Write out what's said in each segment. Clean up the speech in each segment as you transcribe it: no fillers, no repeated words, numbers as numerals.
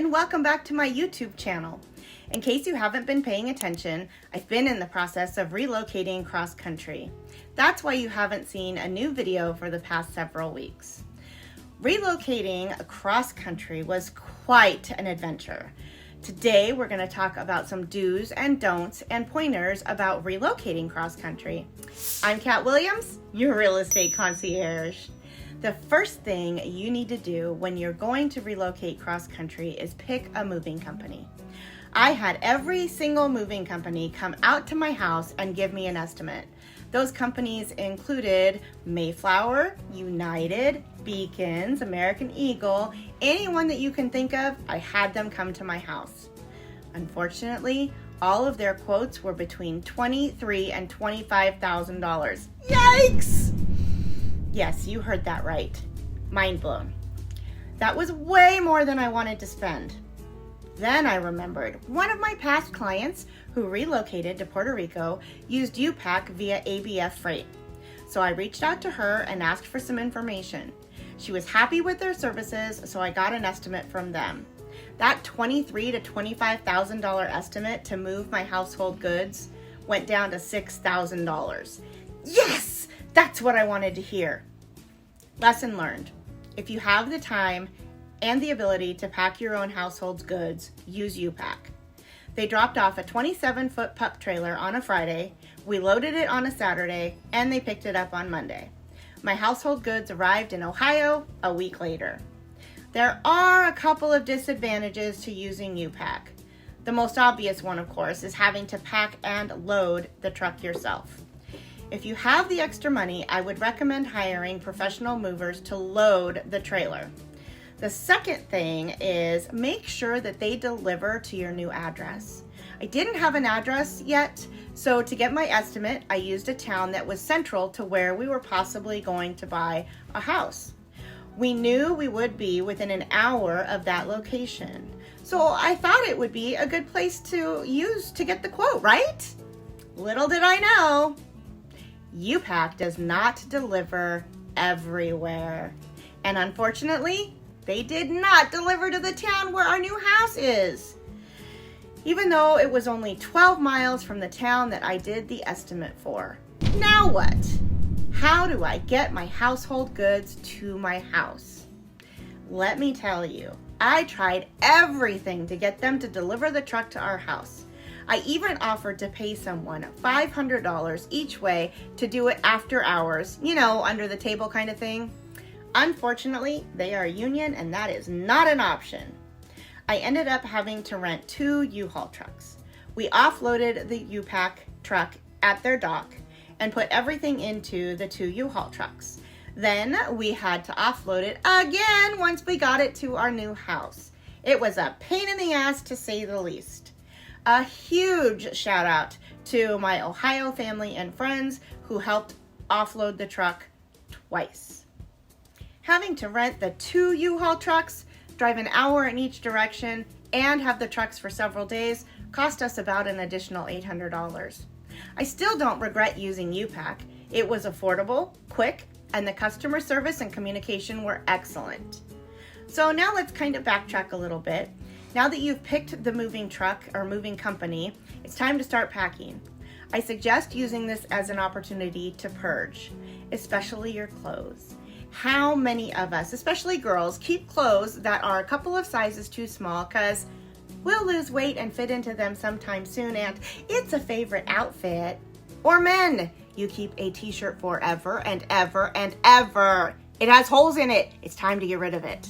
and welcome back to my YouTube channel. In case you haven't been paying attention, I've been in the process of relocating cross country. That's why you haven't seen a new video for the past several weeks. Relocating across country was quite an adventure. Today we're going to talk about some do's and don'ts and pointers about relocating cross country. I'm Kat Williams, your real estate concierge. The first thing you need to do when you're going to relocate cross country is pick a moving company. I had every single moving company come out to my house and give me an estimate. Those companies included Mayflower, United, Beacons, American Eagle, anyone that you can think of. I had them come to my house. Unfortunately, all of their quotes were between $23,000 and $25,000. Yikes! Yes, you heard that right. Mind blown. That was way more than I wanted to spend. Then I remembered one of my past clients who relocated to Puerto Rico used UPAC via ABF Freight. So I reached out to her and asked for some information. She was happy with their services, so I got an estimate from them. That $23,000 to $25,000 estimate to move my household goods went down to $6,000. Yes! That's what I wanted to hear. Lesson learned. If you have the time and the ability to pack your own household goods, use UPAC. They dropped off a 27-foot pup trailer on a Friday, we loaded it on a Saturday, and they picked it up on Monday. My household goods arrived in Ohio a week later. There are a couple of disadvantages to using UPAC. The most obvious one, of course, is having to pack and load the truck yourself. If you have the extra money, I would recommend hiring professional movers to load the trailer. The second thing is make sure that they deliver to your new address. I didn't have an address yet, so to get my estimate, I used a town that was central to where we were possibly going to buy a house. We knew we would be within an hour of that location, so I thought it would be a good place to use to get the quote, right? Little did I know, UPAC does not deliver everywhere. And unfortunately, they did not deliver to the town where our new house is. Even though it was only 12 miles from the town that I did the estimate for. Now what? How do I get my household goods to my house? Let me tell you, I tried everything to get them to deliver the truck to our house. I even offered to pay someone $500 each way to do it after hours, under the table kind of thing. Unfortunately, they are union and that is not an option. I ended up having to rent 2 U-Haul trucks. We offloaded the UPAC truck at their dock and put everything into the 2 U-Haul trucks. Then we had to offload it again once we got it to our new house. It was a pain in the ass to say the least. A huge shout out to my Ohio family and friends who helped offload the truck twice. Having to rent the 2 U-Haul trucks, drive an hour in each direction, and have the trucks for several days cost us about an additional $800. I still don't regret using UPAC. It was affordable, quick, and the customer service and communication were excellent. So now let's kind of backtrack a little bit. Now that you've picked the moving truck or moving company, it's time to start packing. I suggest using this as an opportunity to purge, especially your clothes. How many of us, especially girls, keep clothes that are a couple of sizes too small because we'll lose weight and fit into them sometime soon and it's a favorite outfit? Or men, you keep a t-shirt forever and ever and ever. It has holes in it. It's time to get rid of it.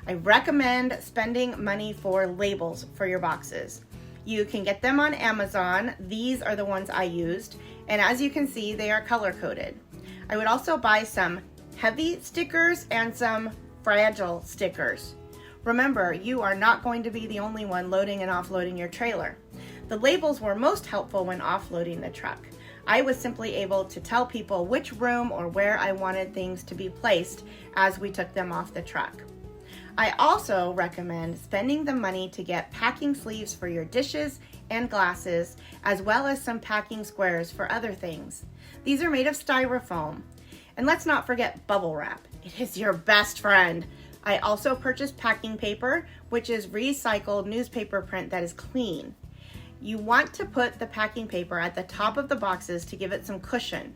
I recommend spending money for labels for your boxes. You can get them on Amazon. These are the ones I used. And as you can see, they are color coded. I would also buy some heavy stickers and some fragile stickers. Remember, you are not going to be the only one loading and offloading your trailer. The labels were most helpful when offloading the truck. I was simply able to tell people which room or where I wanted things to be placed as we took them off the truck. I also recommend spending the money to get packing sleeves for your dishes and glasses, as well as some packing squares for other things. These are made of styrofoam. And let's not forget bubble wrap. It is your best friend. I also purchased packing paper, which is recycled newspaper print that is clean. You want to put the packing paper at the top of the boxes to give it some cushion.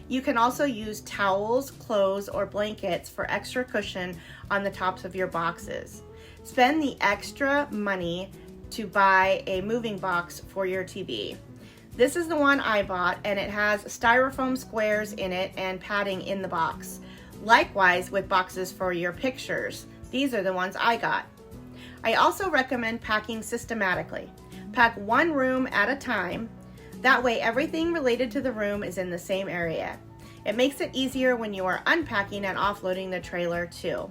You can also use towels, clothes, or blankets for extra cushion on the tops of your boxes. Spend the extra money to buy a moving box for your TV. This is the one I bought, and it has styrofoam squares in it and padding in the box. Likewise with boxes for your pictures. These are the ones I got. I also recommend packing systematically. Pack one room at a time. That way everything related to the room is in the same area. It makes it easier when you are unpacking and offloading the trailer too.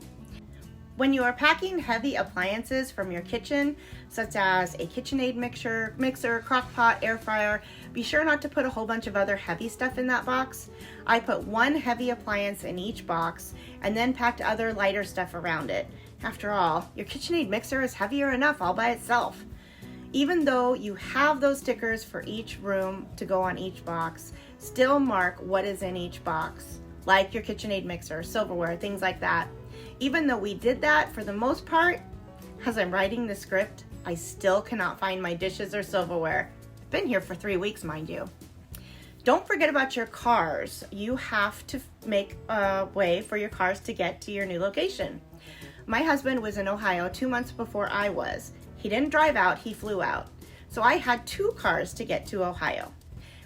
When you are packing heavy appliances from your kitchen, such as a KitchenAid mixer, crock pot, air fryer, be sure not to put a whole bunch of other heavy stuff in that box. I put one heavy appliance in each box and then packed other lighter stuff around it. After all, your KitchenAid mixer is heavier enough all by itself. Even though you have those stickers for each room to go on each box, still mark what is in each box, like your KitchenAid mixer, silverware, things like that. Even though we did that for the most part, as I'm writing the script, I still cannot find my dishes or silverware. I've been here for 3 weeks, mind you. Don't forget about your cars. You have to make a way for your cars to get to your new location. My husband was in Ohio 2 months before I was. He didn't drive out, he flew out. So I had 2 cars to get to Ohio.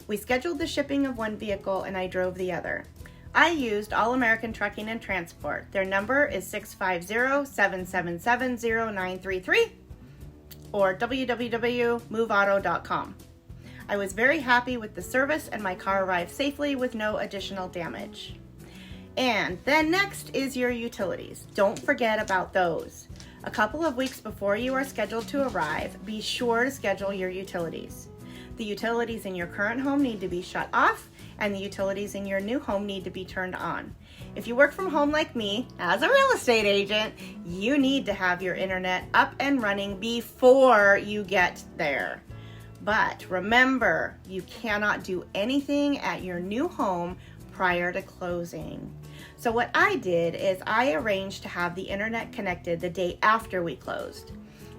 We scheduled the shipping of one vehicle and I drove the other. I used All American Trucking and Transport. Their number is 650-777-0933 or www.moveauto.com. I was very happy with the service and my car arrived safely with no additional damage. And then next is your utilities. Don't forget about those. A couple of weeks before you are scheduled to arrive, be sure to schedule your utilities. The utilities in your current home need to be shut off, and the utilities in your new home need to be turned on. If you work from home like me, as a real estate agent, you need to have your internet up and running before you get there. But remember, you cannot do anything at your new home prior to closing. So what I did is I arranged to have the internet connected the day after we closed.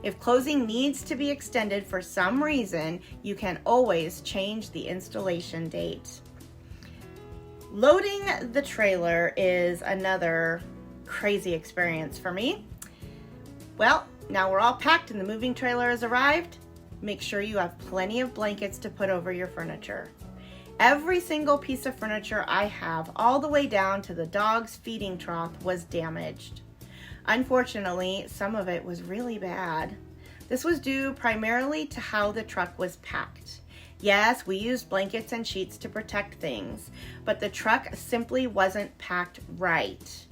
If closing needs to be extended for some reason, you can always change the installation date. Loading the trailer is another crazy experience for me. Well, now we're all packed and the moving trailer has arrived. Make sure you have plenty of blankets to put over your furniture. Every single piece of furniture I have, all the way down to the dog's feeding trough, was damaged. Unfortunately, some of it was really bad. This was due primarily to how the truck was packed. Yes, we used blankets and sheets to protect things, but the truck simply wasn't packed right.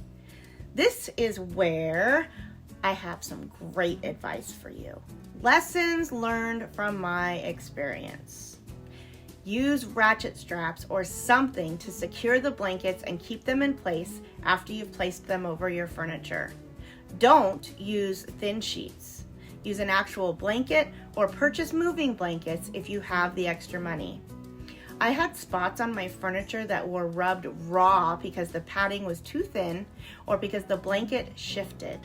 This is where I have some great advice for you. Lessons learned from my experience. Use ratchet straps or something to secure the blankets and keep them in place after you've placed them over your furniture. Don't use thin sheets. Use an actual blanket or purchase moving blankets if you have the extra money. I had spots on my furniture that were rubbed raw because the padding was too thin or because the blanket shifted.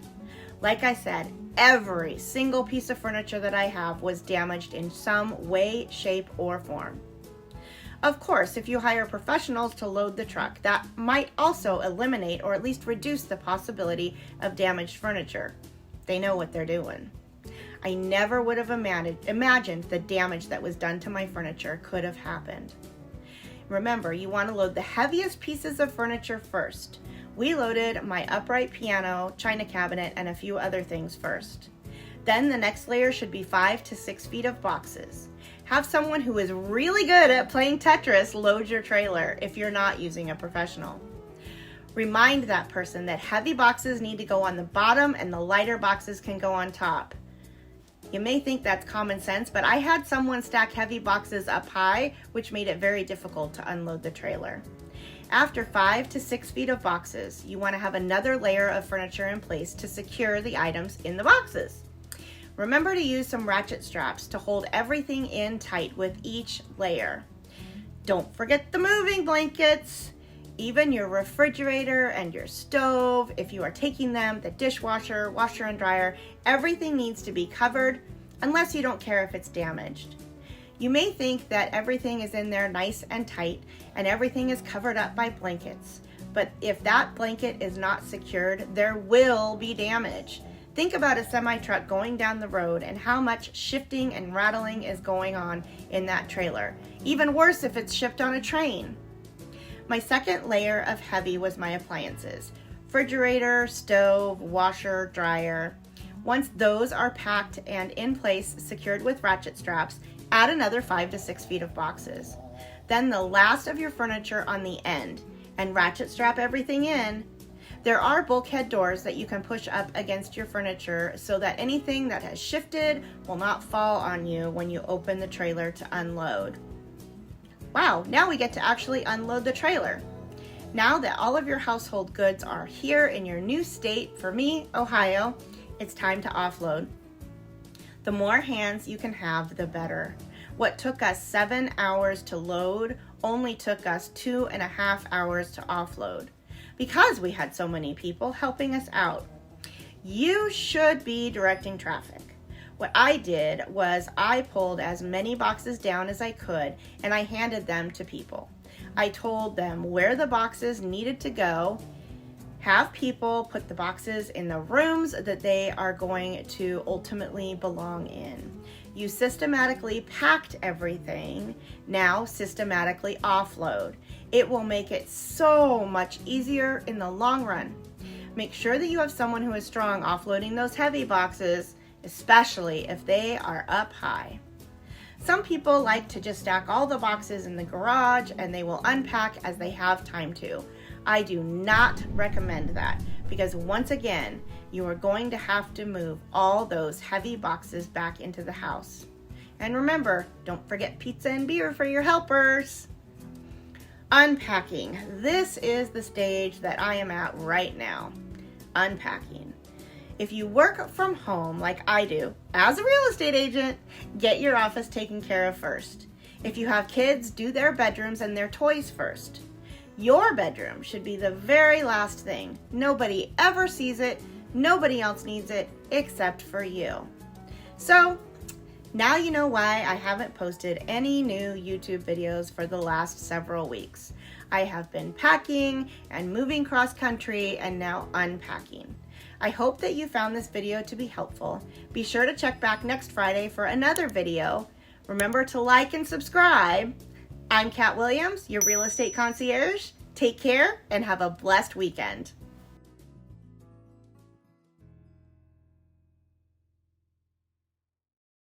Like I said, every single piece of furniture that I have was damaged in some way, shape, or form. Of course, if you hire professionals to load the truck, that might also eliminate or at least reduce the possibility of damaged furniture. They know what they're doing. I never would have imagined the damage that was done to my furniture could have happened. Remember, you want to load the heaviest pieces of furniture first. We loaded my upright piano, china cabinet, and a few other things first. Then the next layer should be 5 to 6 feet of boxes. Have someone who is really good at playing Tetris load your trailer if you're not using a professional. Remind that person that heavy boxes need to go on the bottom and the lighter boxes can go on top. You may think that's common sense, but I had someone stack heavy boxes up high, which made it very difficult to unload the trailer. After 5 to 6 feet of boxes, you want to have another layer of furniture in place to secure the items in the boxes. Remember to use some ratchet straps to hold everything in tight with each layer. Don't forget the moving blankets. Even your refrigerator and your stove, if you are taking them, the dishwasher, washer and dryer, everything needs to be covered unless you don't care if it's damaged. You may think that everything is in there nice and tight and everything is covered up by blankets, but if that blanket is not secured, there will be damage. Think about a semi-truck going down the road and how much shifting and rattling is going on in that trailer. Even worse if it's shipped on a train. My second layer of heavy was my appliances. Refrigerator, stove, washer, dryer. Once those are packed and in place, secured with ratchet straps, add another 5 to 6 feet of boxes. Then the last of your furniture on the end, and ratchet strap everything in. There are bulkhead doors that you can push up against your furniture so that anything that has shifted will not fall on you when you open the trailer to unload. Wow, now we get to actually unload the trailer. Now that all of your household goods are here in your new state, for me, Ohio, it's time to offload. The more hands you can have, the better. What took us 7 hours to load only took us 2.5 hours to offload because we had so many people helping us out. You should be directing traffic. What I did was I pulled as many boxes down as I could and I handed them to people. I told them where the boxes needed to go, have people put the boxes in the rooms that they are going to ultimately belong in. You systematically packed everything, now systematically offload. It will make it so much easier in the long run. Make sure that you have someone who is strong offloading those heavy boxes, especially if they are up high. Some people like to just stack all the boxes in the garage and they will unpack as they have time to. I do not recommend that because once again, you are going to have to move all those heavy boxes back into the house. And remember, don't forget pizza and beer for your helpers. Unpacking. This is the stage that I am at right now. Unpacking. If you work from home like I do, as a real estate agent, get your office taken care of first. If you have kids, do their bedrooms and their toys first. Your bedroom should be the very last thing. Nobody ever sees it. Nobody else needs it except for you. So now you know why I haven't posted any new YouTube videos for the last several weeks. I have been packing and moving cross country and now unpacking. I hope that you found this video to be helpful. Be sure to check back next Friday for another video. Remember to like and subscribe. I'm Kat Williams, your real estate concierge. Take care and have a blessed weekend.